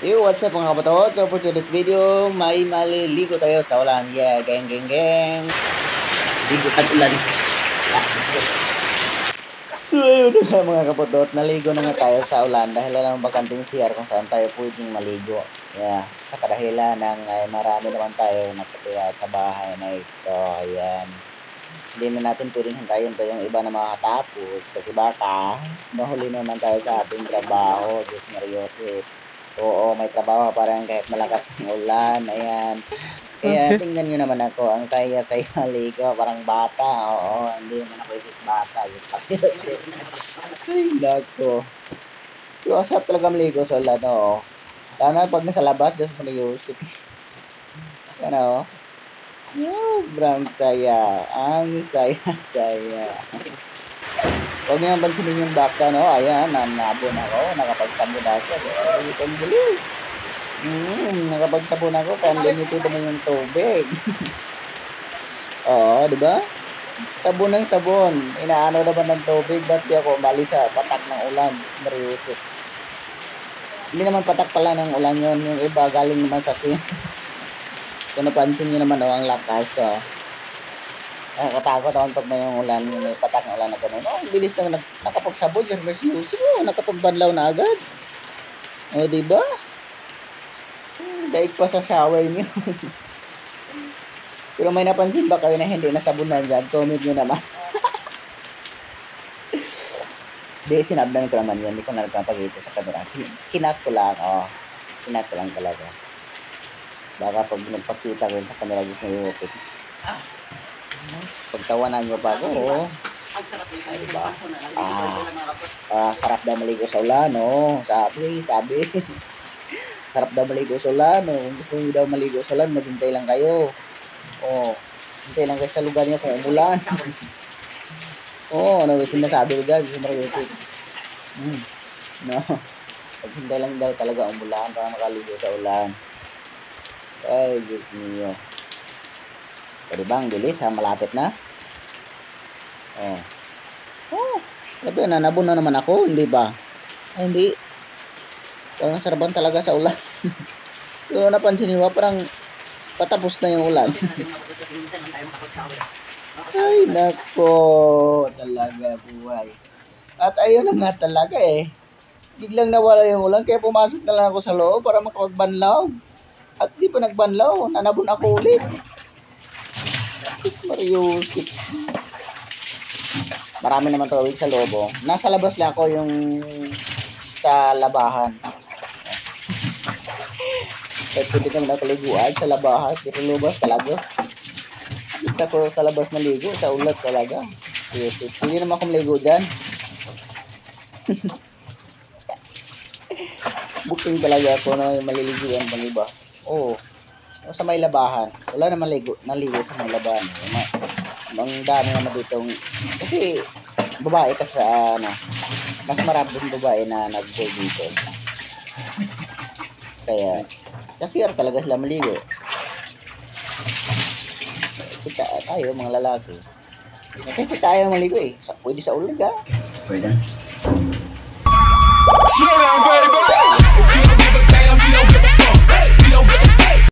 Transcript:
Yo, what's up mga kabatot? So for today's video, may maliligo tayo sa ulan. Yeah, geng geng geng. Ligo at ulan. So ayun nga mga kabatot, naligo na nga tayo sa ulan dahil wala namang bakanting CR kung saan tayo pwedeng maligo. Yeah, sa kadahilan ng marami naman tayo nakatira sa bahay na ito. Ayan. Hindi na natin pwedeng hintayin pa yung iba na makatapos kasi baka mahuli naman tayo sa ating trabaho. Diyos Mariosip. Oo, may trabaho pa rin kahit malakas ang ulan. Ayan. Kaya tingnan nyo naman ako. Ang saya-saya maligo. Parang bata. Oo, hindi naman ako isip bata. Diyos Mariosip. Ay, nako. Pero asap talaga maligo sa ulan. Oo. Lalo na pag nasa labas, Diyos Mariosip. Yan o. Sobrang saya. Ang saya-saya. Huwag niyo pansinin yung baka, no? Ayan, nabon ako. Nakapagsabon ako. Ay, ang bilis. Nakapagsabon ako. Kaya limited naman yung tubig. Oo, di ba? Sabon ng sabon. Inaano naman ng tubig. Ba't di ako umalis sa patak ng ulan? Mariusip. Hindi naman patak pala ng ulan yun. Yung iba galing naman sa sin. Kung napansin nyo naman, ang lakas, oh. Nakatakot ako pag may ulan, may patak na ulan na gano'n. Oh, ang bilis na nakapagsabon, just mercy. Oh, nakapagbanlaw na agad. O, oh, diba? Daig pa sa shower nyo. Pero may napansin ba kayo na hindi nasabunan dyan? Comment nyo naman. Di, sinabdan ko naman yun. Hindi ko na nagpapakita sa camera. Kinat ko lang, oh. Kinat ko lang talaga. Baka pag nagpakita ko yun sa camera, just mercy. Pagtawanan nyo pa ako, oh. Ay, diba? Sarap daw maligo sa ulan, oh. Sabi. Sarap daw maligo sa ulan, oh. Kung gusto nyo daw maligo sa ulan, maghintay lang kayo. Oh, hintay lang kayo sa lugar niya kung umulan. Oh, ano ba sinasabi ko dyan? Si Mariusip. No. Maghintay lang daw talaga umulan para makaligo sa ulan. Ay, Diyos mio. Pwede ba? Ang bilis ha? Malapit na. Oh. Oh. Sabi na, nabon na naman ako. Hindi ba? Ay, hindi. Parang saraban talaga sa ulan. Pero napansin nyo ba? Parang patapos na yung ulan. Ay, nako. Talaga buhay. At ayun na nga talaga eh. Biglang nawala yung ulan. Kaya pumasok na lang ako sa loob para makapagbanlaw. At di pa nagbanlaw. Nanabon ako ulit. Mariusip. Marami naman tawid sa loob, oh. Nasa labas lang ako yung sa labahan. Kahit pwede kami nakaliguan sa labahan. Pero lubas talaga. Isa ko sa labas na ligo. Sa ulat talaga. Mariusip. Pwede naman akong ligo dyan. Booking talaga ako na maliliguan pang iba. Oo. Sa may labahan. Wala naman naligo sa may labahan. Ang dami naman ditong kasi babae ka sa ano, mas maraming babae na nag-go dito. Kaya kasi talaga sila maligo. Kita tayo mga lalaki. Kasi tayo maligo eh. Pwede sa ulan ka. Pwede. Slow down, baby. We don't give a damn, we don't give a fuck. We don't give a